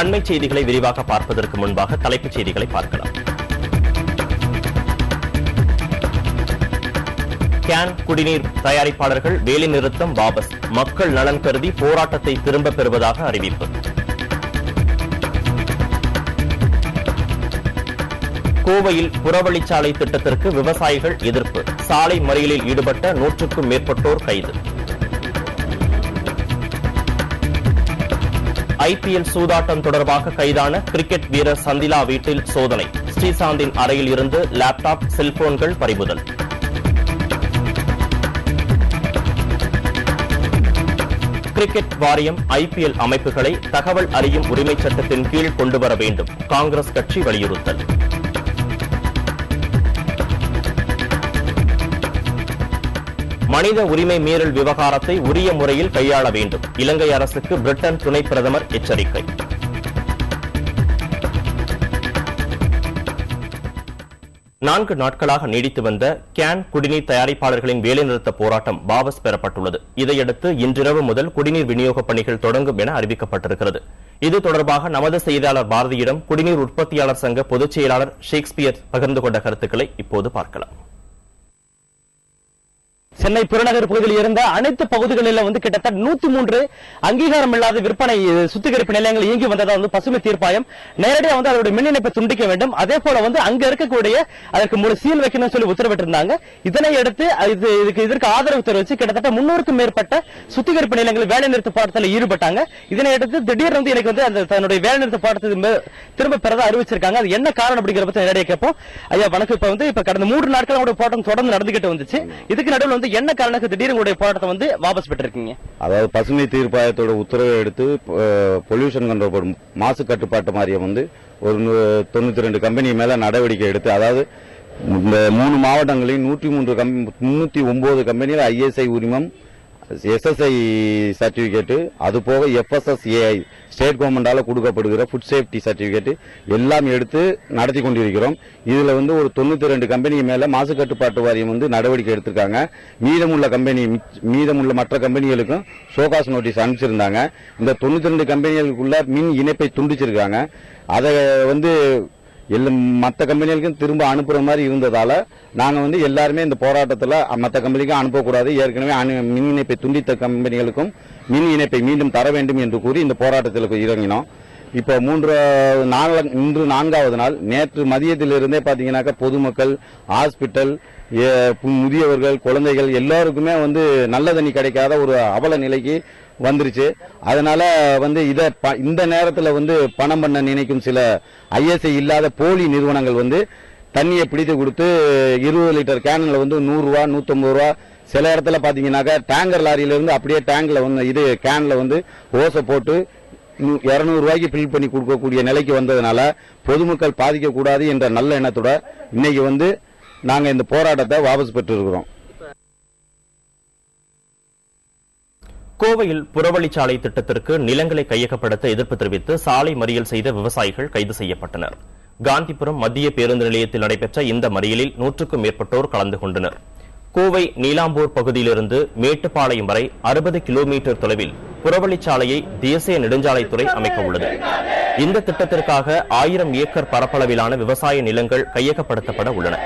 அண்மை செய்திகளை விரிவாக பார்ப்பதற்கு முன்பாக தலைப்புச் செய்திகளை பார்க்கலாம். கேன் குடிநீர் தயாரிப்பாளர்கள் வேலைநிறுத்தம் வாபஸ், மக்கள் நலன் கருதி போராட்டத்தை திரும்பப் பெறுவதாக அறிவிப்பு. கோவையில் புறவழிச்சாலை திட்டத்திற்கு விவசாயிகள் எதிர்ப்பு, சாலை மறியலில் ஈடுபட்ட 100க்கும் மேற்பட்டோர் கைது. ஐபிஎல் சூதாட்டம் தொடர்பாக கைதான கிரிக்கெட் வீரர் சந்திலா வீட்டில் சோதனை, ஸ்ரீசாந்தின் அறையில் இருந்து லேப்டாப், செல்போன்கள் பறிமுதல். கிரிக்கெட் வாரியம் ஐபிஎல் அமைப்புகளை தகவல் அறியும் உரிமைச் சட்டத்தின் கீழ் கொண்டுவர வேண்டும், காங்கிரஸ் கட்சி வலியுறுத்தல். மனித உரிமை மீறல் விவகாரத்தை உரிய முறையில் கையாள வேண்டும், இலங்கை அரசுக்கு பிரிட்டன் துணை பிரதமர் எச்சரிக்கை. நான்கு நாட்களாக நீடித்து வந்த கேன் குடிநீர் தயாரிப்பாளர்களின் வேலைநிறுத்த போராட்டம் வாபஸ் பெறப்பட்டுள்ளது. இதையடுத்து இன்றிரவு முதல் குடிநீர் விநியோகப் பணிகள் தொடங்கும் என அறிவிக்கப்பட்டிருக்கிறது. இது தொடர்பாக நமது செய்தியாளர் பாரதியிடம் குடிநீர் உற்பத்தியாளர் சங்க பொதுச் செயலாளர் ஷேக்ஸ்பியர் பகிர்ந்து கொண்ட கருத்துக்களை இப்போது பார்க்கலாம். சென்னை புறநகர் பகுதியில் இருந்த அனைத்து பகுதிகளிலும் கிட்டத்தட்ட 103 அங்கீகாரம் இல்லாத விற்பனை சுத்திகரிப்பு நிலையங்கள் இயங்கி வந்ததால் பசுமை தீர்ப்பாயம் நேரடியாக அதோட மின் இணைப்பை துண்டிக்க வேண்டும், அதே போல அங்க இருக்கக்கூடிய அதற்கு முழு சீல் வைக்கணும்னு சொல்லி உத்தரவிட்டிருந்தாங்க. இதனை அடுத்து இதற்கு ஆதரவு தெரிவித்து கிட்டத்தட்ட 300க்கும் மேற்பட்ட சுத்திகரிப்பு நிலையங்கள் வேலைநிறுத்த போராட்டத்தில் ஈடுபட்டாங்க. இதனை அடுத்து திடீர்னு எனக்கு அந்த தன்னுடைய வேலைநிறுத்த போராட்டத்தை திரும்ப பெறதா அறிவிச்சிருக்காங்க. அது என்ன காரணம் அப்படிங்கிற பத்தி நேரடியாக கேட்போம். ஐயா வணக்கம். இப்ப கடந்த 3 நாட்களோட போராட்டம் தொடர்ந்து நடந்துகிட்டு வந்துச்சு. இதுக்கு நடுவில் என்ன காரணத்துக்கு திடீர்னு போராட்டத்தை வாபஸ் பெற்றிருக்கீங்க? அதாவது பசுமை தீர்ப்பாயத்தோட உத்தரவை எடுத்து பொல்யூஷன் கண்ட்ரோல் போர்டு மாசு கட்டுப்பாட்டு வாரியம் ஒரு 92 கம்பெனி மேல நடவடிக்கை எடுத்து, அதாவது இந்த 3 மாவட்டங்களில் 309 கம்பெனியில் ISI உரிமம், SSI சர்டிபிகேட், அது போக FSSAI ஸ்டேட் கவர்மெண்டால கொடுக்கப்படுகிற ஃபுட் சேஃப்டி சர்டிபிகேட் எல்லாம் எடுத்து நடத்தி கொண்டிருக்கிறோம். இதுல ஒரு 92 கம்பெனி மேல மாசு கட்டுப்பாட்டு வாரியம் நடவடிக்கை எடுத்திருக்காங்க. மீதமுள்ள மற்ற கம்பெனிகளுக்கும் சோகாஸ் நோட்டீஸ் அனுப்பிச்சிருந்தாங்க. இந்த 92 கம்பெனிகளுக்குள்ள மின் இணைப்பை துண்டிச்சிருக்காங்க. அதை மற்ற கம்பெனிகளுக்கும் திரும்ப அனுப்புற மாதிரி இருந்ததால நாங்க எல்லாருமே இந்த போராட்டத்தில் மற்ற கம்பெனிக்கும் அனுப்பக்கூடாது, ஏற்கனவே மின் இணைப்பை துண்டித்த கம்பெனிகளுக்கும் மின் இணைப்பை மீண்டும் தர வேண்டும் என்று கூறி இந்த போராட்டத்தில் இறங்கினோம். இப்ப இன்று 4வது நாள். நேற்று மதியத்திலிருந்தே பாத்தீங்கன்னாக்கா பொதுமக்கள், ஹாஸ்பிட்டல், முதியவர்கள், குழந்தைகள் எல்லாருக்குமே நல்ல தண்ணி கிடைக்காத ஒரு அவல நிலைக்கு வந்துருச்சு. அதனால இந்த நேரத்தில் பணம் பண்ண நினைக்கும் சில ISI இல்லாத போலி நிறுவனங்கள் தண்ணியை பிடித்து கொடுத்து 20 லிட்டர் கேன்ல 100 ரூபா, 150 ரூபா, சில இடத்துல பாத்தீங்கன்னாக்கா டேங்கர் லாரியில இருந்து அப்படியே டேங்க்ல கேன்ல ஓசை போட்டு 200 ரூபாய்க்கு பில் பண்ணி கொடுக்கக்கூடிய நிலைக்கு வந்ததுனால பொதுமக்கள் பாதிக்கக்கூடாது என்ற நல்ல எண்ணத்தோட இன்னைக்கு நாங்க இந்த போராட்டத்தை வாபஸ் பெற்றிருக்கிறோம். கோவையில் புறவழிச்சாலை திட்டத்திற்கு நிலங்களை கையகப்படுத்த எதிர்ப்பு தெரிவித்து சாலை மறியல் செய்த விவசாயிகள் கைது செய்யப்பட்டனர். காந்திபுரம் மத்திய பேருந்து நிலையத்தில் நடைபெற்ற இந்த மறியலில் 100க்கும் மேற்பட்டோர் கலந்து கொண்டனர். கோவை நீலாம்பூர் பகுதியிலிருந்து மேட்டுப்பாளையம் வரை 60 கிலோமீட்டர் தொலைவில் புறவழிச்சாலையை தேசிய நெடுஞ்சாலைத்துறை அமைக்க உள்ளது. இந்த திட்டத்திற்காக 1000 ஏக்கர் பரப்பளவிலான விவசாய நிலங்கள் கையகப்படுத்தப்பட உள்ளன.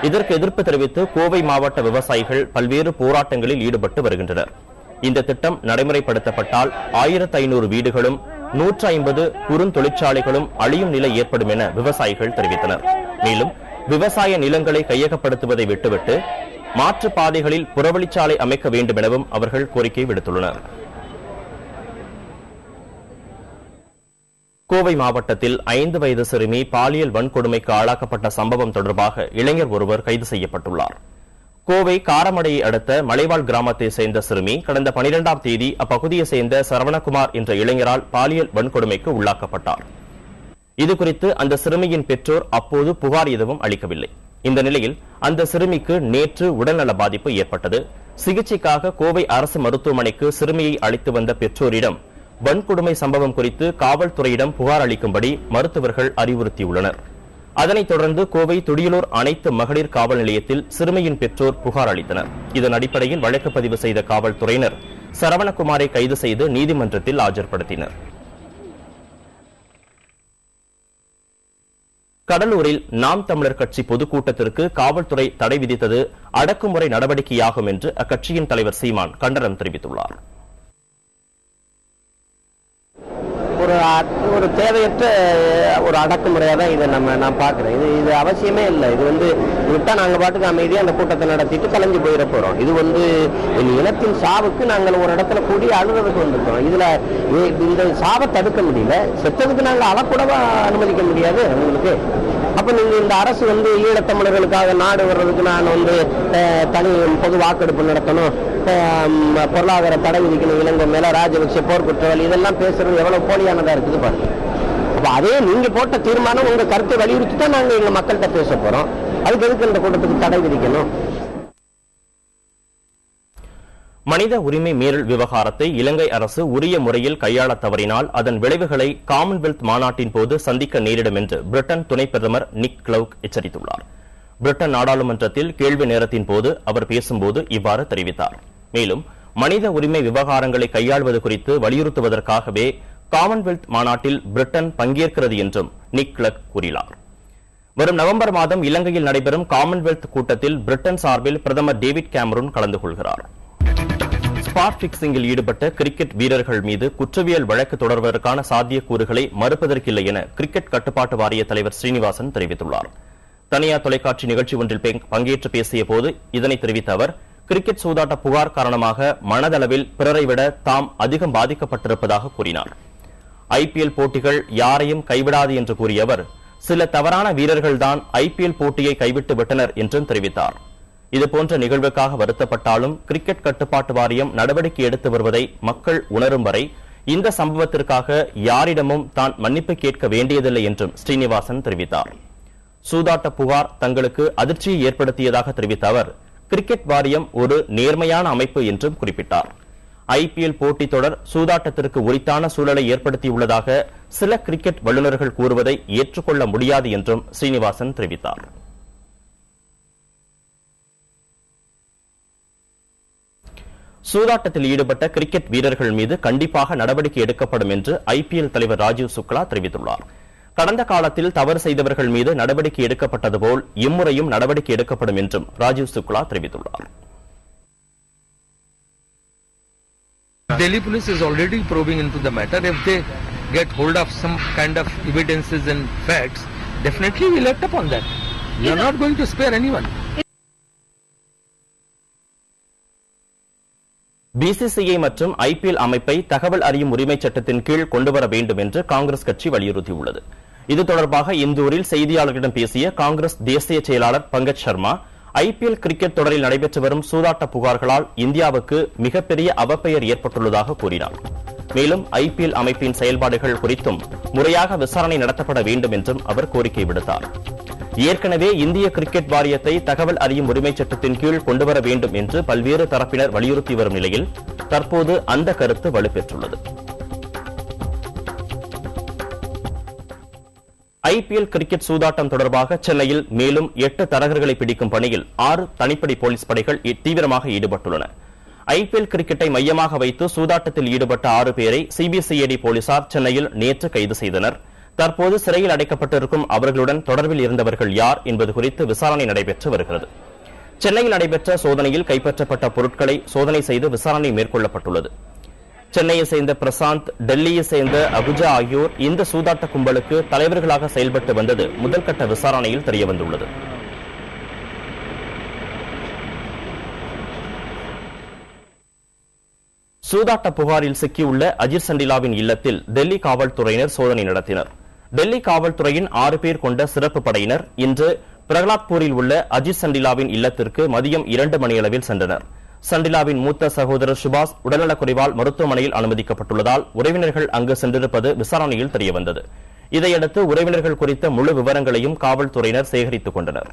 இதற்கு எதிர்ப்பு தெரிவித்து கோவை மாவட்ட விவசாயிகள் பல்வேறு போராட்டங்களில் ஈடுபட்டு வருகின்றனர். இந்த திட்டம் நடைமுறைப்படுத்தப்பட்டால் 1500 வீடுகளும் 150 குறுந்தொழிற்சாலைகளும் அழியும் நிலை ஏற்படும் என விவசாயிகள் தெரிவித்தனர். மேலும் விவசாய நிலங்களை கையகப்படுத்துவதை விட்டுவிட்டு மாற்று பாதைகளில் புறவழிச்சாலை அமைக்க வேண்டும் எனவும் அவர்கள் கோரிக்கை விடுத்துள்ளனர். கோவை மாவட்டத்தில் 5 வயது சிறுமி பாலியல் வன்கொடுமைக்கு ஆளாக்கப்பட்ட சம்பவம் தொடர்பாக இளைஞர் ஒருவர் கைது செய்யப்பட்டுள்ளார். கோவை காரமடையை அடுத்த மலைவாழ் கிராமத்தை சேர்ந்த சிறுமி கடந்த 12ஆம் தேதி அப்பகுதியை சேர்ந்த சரவணகுமார் என்ற இளைஞரால் பாலியல் வன்கொடுமைக்கு உள்ளாக்கப்பட்டார். இதுகுறித்து அந்த சிறுமியின் பெற்றோர் அப்போது புகார் எதுவும் அளிக்கவில்லை. இந்த நிலையில் அந்த சிறுமிக்கு நேற்று உடல்நல பாதிப்பு ஏற்பட்டது. சிகிச்சைக்காக கோவை அரசு மருத்துவமனைக்கு சிறுமியை அழைத்து வந்த பெற்றோரிடம் வன்கொடுமை சம்பவம் குறித்து காவல்துறையிடம் புகார் அளிக்கும்படி மருத்துவர்கள் அறிவுறுத்தியுள்ளனர். அதனைத் தொடர்ந்து கோவை துடியலூர் அனைத்து மகளிர் காவல் நிலையத்தில் சிறுமியின் பெற்றோர் புகார் அளித்தனர். இதன் அடிப்படையில் வழக்கு பதிவு செய்த காவல்துறையினர் சரவணகுமாரை கைது செய்து நீதிமன்றத்தில் ஆஜர்படுத்தினர். கடலூரில் நாம் தமிழர் கட்சி பொதுக்கூட்டத்திற்கு காவல்துறை தடை விதித்தது அடக்குமுறை நடவடிக்கையாகும் என்று அக்கட்சியின் தலைவர் சீமான் கண்டனம் தெரிவித்துள்ளார். ஒரு தேவையற்ற ஒரு அடக்குமுறையா தான் நான் பாக்குறேன். இது அவசியமே இல்லை. இது விட்டா நாங்க பாட்டுக்கு அமைதியா அந்த கூட்டத்தை நடத்திட்டு கலைஞ்சு போயிட போறோம். இது இனத்தின் சாவுக்கு நாங்கள் ஒரு இடத்துல கூடி அழுறதுக்கு வந்திருக்கோம். இதுல இந்த சாவை தடுக்க முடியல, செத்ததுக்கு நாங்க அழக்கூடவா அனுமதிக்க முடியாது உங்களுக்கு. அப்ப நீங்க இந்த அரசு ஈழத்தமிழர்களுக்காக நாடு வர்றதுக்கு நான் தனி பொது வாக்கெடுப்பு நடத்தணும், பொருளாதார தடை விதிக்கணும், இலங்கை மேல ராஜபக்ஷ போர்க்குற்றவாளி, இதெல்லாம் பேசுறது எவ்வளவு போலியானதா இருக்குது பாருங்க. அப்ப அதே நீங்க போட்ட தீர்மானம் உங்க கருத்தை வலியுறுத்தி தான் நாங்க எங்க மக்கள்கிட்ட பேச போறோம். அதுக்கு எதுக்கு இந்த கூட்டத்துக்கு தடை விதிக்கணும்? மனித உரிமை மீறல் விவகாரத்தை இலங்கை அரசு உரிய முறையில் கையாள தவறினால் அதன் விளைவுகளை காமன்வெல்த் மாநாட்டின் போது சந்திக்க நேரிடும் என்று பிரிட்டன் துணை பிரதமர் நிக் கிளவுக் எச்சரித்துள்ளார். பிரிட்டன் நாடாளுமன்றத்தில் கேள்வி நேரத்தின் போது அவர் பேசும்போது இவ்வாறு தெரிவித்தார். மேலும் மனித உரிமை விவகாரங்களை கையாள்வது குறித்து வலியுறுத்துவதற்காகவே காமன்வெல்த் மாநாட்டில் பிரிட்டன் பங்கேற்கிறது என்றும் நிக் கிளவுக் கூறினார். வரும் நவம்பர் மாதம் இலங்கையில் நடைபெறும் காமன்வெல்த் கூட்டத்தில் பிரிட்டன் சார்பில் பிரதமர் டேவிட் கேமரூன் கலந்து கொள்கிறார். ஸ்பாட் பிக்சிங்கில் ஈடுபட்ட கிரிக்கெட் வீரர்கள் மீது குற்றவியல் வழக்கு தொடர்வதற்கான சாத்தியக்கூறுகளை மறுப்பதற்கில்லை என கிரிக்கெட் கட்டுப்பாட்டு வாரிய தலைவர் ஸ்ரீனிவாசன் தெரிவித்துள்ளார். தனியார் தொலைக்காட்சி நிகழ்ச்சி ஒன்றில் பங்கேற்று பேசிய போது இதனை தெரிவித்த அவர், கிரிக்கெட் சூதாட்ட புகார் காரணமாக மனதளவில் பிறரை விட தாம் அதிகம் பாதிக்கப்பட்டிருப்பதாக கூறினார். ஐபிஎல் போட்டிகள் யாரையும் கைவிடாது என்று கூறிய அவர், சில தவறான வீரர்கள்தான் ஐபிஎல் போட்டியை கைவிட்டு விட்டனர் என்றும் தெரிவித்தார். இதுபோன்ற நிகழ்வுக்காக வருத்தப்பட்டாலும் கிரிக்கெட் கட்டுப்பாட்டு வாரியம் நடவடிக்கை எடுத்து வருவதை மக்கள் உணரும் வரை இந்த சம்பவத்திற்காக யாரிடமும் தான் மன்னிப்பு கேட்க வேண்டியதில்லை என்றும் ஸ்ரீனிவாசன் தெரிவித்தார். சூதாட்ட புகார் தங்களுக்கு அதிர்ச்சியை ஏற்படுத்தியதாக தெரிவித்த அவர், கிரிக்கெட் வாரியம் ஒரு நேர்மையான அமைப்பு என்றும் குறிப்பிட்டார். ஐபிஎல் போட்டித் தொடர் சூதாட்டத்திற்கு உரித்தான சூழலை ஏற்படுத்தியுள்ளதாக சில கிரிக்கெட் வல்லுநர்கள் கூறுவதை ஏற்றுக்கொள்ள முடியாது என்றும் ஸ்ரீனிவாசன் தெரிவித்தார். சூதாட்டத்தில் ஈடுபட்ட கிரிக்கெட் வீரர்கள் மீது கண்டிப்பாக நடவடிக்கை எடுக்கப்படும் என்று ஐபிஎல் தலைவர் ராஜீவ் சுக்லா தெரிவித்துள்ளார். கடந்த காலத்தில் தவறு செய்தவர்கள் மீது நடவடிக்கை எடுக்கப்பட்டது போல் இம்முறையும் நடவடிக்கை எடுக்கப்படும் என்றும் ராஜீவ் சுக்லா தெரிவித்துள்ளார். Delhi police is already probing into the matter. If they get hold of some kind of evidences and facts, definitely we'll act upon that. We are not going to spare anyone. BCCI மற்றும் IPL அமைப்பை தகவல் அறியும் உரிமை சட்டத்தின் கீழ் கொண்டுவர வேண்டும் என்று காங்கிரஸ் கட்சி வலியுறுத்தியுள்ளது. இது தொடர்பாக இந்தூரில் செய்தியாளர்களிடம் பேசிய காங்கிரஸ் தேசிய செயலாளர் பங்கஜ் சர்மா, ஐபிஎல் கிரிக்கெட் தொடரில் நடைபெற்று வரும் சூதாட்ட புகார்களால் இந்தியாவுக்கு மிகப்பெரிய அவப்பெயர் ஏற்பட்டுள்ளதாக கூறினார். மேலும் ஐபிஎல் அமைப்பின் செயல்பாடுகள் குறித்தும் முறையாக விசாரணை நடத்தப்பட வேண்டும் என்றும் அவர் கோரிக்கை விடுத்தார். ஏற்கனவே இந்திய கிரிக்கெட் வாரியத்தை தகவல் அறியும் உரிமை சட்டத்தின் கீழ் கொண்டுவர வேண்டும் என்று பல்வேறு தரப்பினர் வலியுறுத்தி வரும் நிலையில் தற்போது அந்த கருத்து வலுப்பெற்றுள்ளது. ஐபிஎல் கிரிக்கெட் சூதாட்டம் தொடர்பாக சென்னையில் மேலும் 8 தரகர்களை பிடிக்கும் பணியில் 6 தனிப்படை போலீஸ் படைகள் தீவிரமாக ஈடுபட்டுள்ளன. ஐபிஎல் கிரிக்கெட்டை மையமாக வைத்து சூதாட்டத்தில் ஈடுபட்ட 6 பேரை சிபிசிஐடி போலீசார் சென்னையில் நேற்று கைது செய்தனர். தற்போது சிறையில் அடைக்கப்பட்டிருக்கும் அவர்களுடன் தொடர்பில் இருந்தவர்கள் யார் என்பது குறித்து விசாரணை நடைபெற்று வருகிறது. சென்னையில் நடைபெற்ற சோதனையில் கைப்பற்றப்பட்ட பொருட்களை சோதனை செய்து விசாரணை மேற்கொள்ளப்பட்டுள்ளது. சென்னையை சேர்ந்த பிரசாந்த், டெல்லியை சேர்ந்த அபுஜா ஆகியோர் இந்த சூதாட்ட கும்பலுக்கு தலைவர்களாக செயல்பட்டு வந்தது முதல்கட்ட விசாரணையில் தெரியவந்துள்ளது. சூதாட்ட புகாரில் சிக்கியுள்ள அஜித் சண்டிலாவின் இல்லத்தில் டெல்லி காவல்துறையினர் சோதனை நடத்தினர். டெல்லி காவல்துறையின் 6 பேர் கொண்ட சிறப்பு படையினர் இன்று பிரகலாத்பூரில் உள்ள அஜித் சண்டிலாவின் இல்லத்திற்கு மதியம் 2 மணியளவில் சென்றனர். சண்டிலாவின் மூத்த சகோதரர் சுபாஷ் உடல்நலக்குறைவால் மருத்துவமனையில் அனுமதிக்கப்பட்டுள்ளதால் உறவினர்கள் அங்கு சென்றிருப்பது விசாரணையில் தெரியவந்தது. இதையடுத்து உறவினர்கள் குறித்த முழு விவரங்களையும் காவல்துறையினர் சேகரித்துக் கொண்டனர்.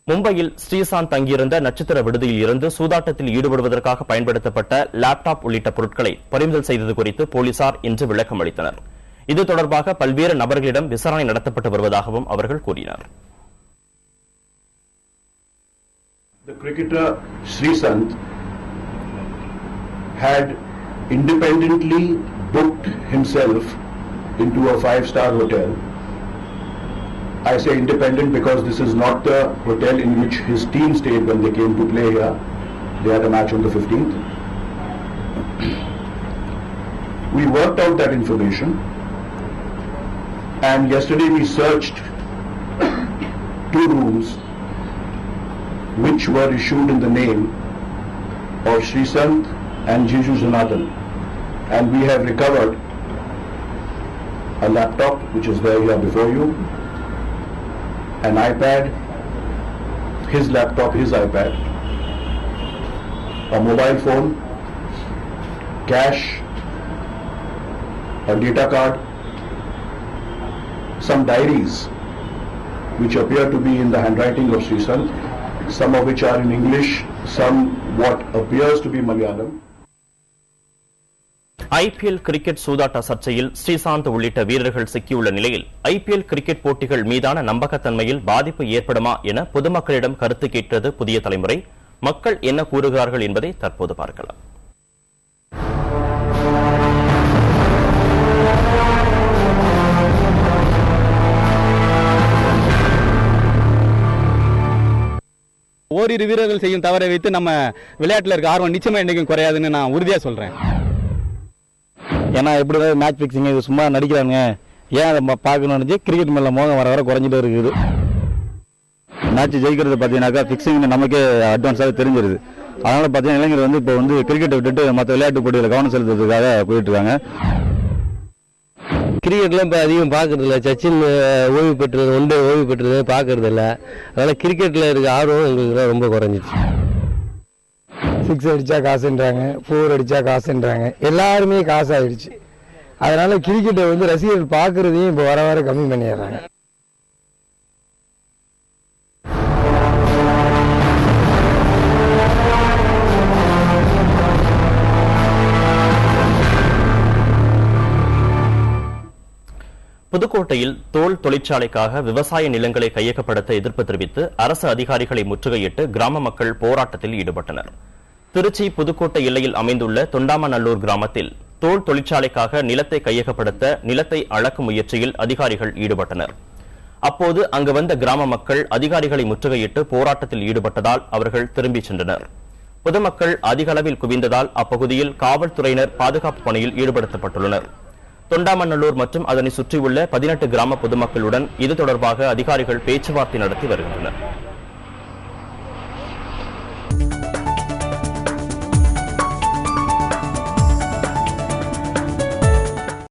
மும்பையில் ஸ்ரீசாந்த் தங்கியிருந்த நட்சத்திர விடுதியில் இருந்து சூதாட்டத்தில் ஈடுபடுவதற்காக பயன்படுத்தப்பட்ட லேப்டாப் உள்ளிட்ட பொருட்களை பறிமுதல் செய்தது குறித்து போலீசார் இன்று விளக்கம் அளித்தனர். இது தொடர்பாக பல்வேறு நபர்களிடம் விசாரணை நடத்தப்பட்டு வருவதாகவும் அவர்கள் கூறினர். The cricketer Sreesanth had independently booked himself into a 5-star hotel. I say independent because this is not the hotel in which his team stayed when they came to play here. They had a match on the 15th. We worked out that information, and yesterday we searched 2 rooms which were issued in the name of Srisant and Jiju Janathan, and we have recovered a laptop which is there here before you, an iPad, his laptop, his iPad, a mobile phone, cash, a data card, some diaries which appear to be in the handwriting of Srisant, some of which are in English, some what appears to be Malayalam. IPL cricket சூதாட்ட சர்ச்சையில் ஸ்ரீசாந்த் உள்ளிட்ட வீரர்கள் சிக்கியுள்ள நிலையில் IPL cricket போட்டிகள் மீதான நம்பகத்தன்மையில் பாதிப்பு ஏற்படுமா என பொதுமக்களிடம் கருத்து கேட்டது புதிய தலைமுறை. மக்கள் என்ன கூறுகிறார்கள் என்பதை தற்போது பார்க்கலாம். ஓரிரு வீரர்கள் செய்யும் தவறை வைத்து நம்ம விளையாட்டுல இருக்க ஆர்வம் நிச்சயமா என்னைக்கும் குறையாதுன்னு நான் உறுதியா சொல்றேன். ஏன்னா எப்படி மேட்ச் பிக்சிங் இது சும்மா நடிக்கிறாங்க, ஏன் அதை பார்க்கணும்னு கிரிக்கெட் மேல மோகம் வர வர குறைஞ்சிட்டு இருக்குது. மேட்ச் ஜெயிக்கிறது பார்த்தீங்கன்னாக்கா பிக்சிங் நமக்கே அட்வான்ஸாக தெரிஞ்சிருது. அதனால பார்த்தீங்கன்னா இளைஞர் வந்து இப்போ வந்து கிரிக்கெட்டை விட்டுட்டு மற்ற விளையாட்டு போட்டியில் கவனம் செலுத்துறதுக்காக போயிட்டு இருக்காங்க. கிரிக்கெட்லாம் இப்போ அதிகம் பார்க்கறது இல்லை. சச்சின் ஓய்வு பெற்றது, ஒன்று ஓய்வு பெற்றது பார்க்கறது இல்லை. அதனால கிரிக்கெட்டில் இருக்க ஆர்வம் எங்களுக்கு ரொம்ப குறைஞ்சிச்சு. 6 அடிச்சா காசுன்றாங்க, 4 அடிச்சா காசுன்றாங்க, எல்லாருமே காசு ஆயிடுச்சு. அதனால கிரிக்கெட்டை வந்து ரசிகர்கள் பார்க்கறதையும் இப்போ வர வர கம்மி பண்ணிடுறாங்க. புதுக்கோட்டையில் தோல் தொழிற்சாலைக்காக விவசாய நிலங்களை கையகப்படுத்த எதிர்ப்பு தெரிவித்து அரசு அதிகாரிகளை முற்றுகையிட்டு கிராம மக்கள் போராட்டத்தில் ஈடுபட்டனர். திருச்சி புதுக்கோட்டை எல்லையில் அமைந்துள்ள தொண்டாமநல்லூர் கிராமத்தில் தோல் தொழிற்சாலைக்காக நிலத்தை கையகப்படுத்த நிலத்தை அளக்கும் முயற்சியில் அதிகாரிகள் ஈடுபட்டனர். அப்போது அங்கு வந்த கிராம மக்கள் அதிகாரிகளை முற்றுகையிட்டு போராட்டத்தில் ஈடுபட்டதால் அவர்கள் திரும்பிச் சென்றனர். பொதுமக்கள் அதிக அளவில் குவிந்ததால் அப்பகுதியில் காவல்துறையினர் பாதுகாப்பு பணியில் ஈடுபடுத்தப்பட்டுள்ளனர். தொண்டாமநல்லூர் மற்றும் அதனை சுற்றியுள்ள 18 கிராம பொதுமக்களுடன் இது தொடர்பாக அதிகாரிகள் பேச்சுவார்த்தை நடத்தி வருகின்றனர்.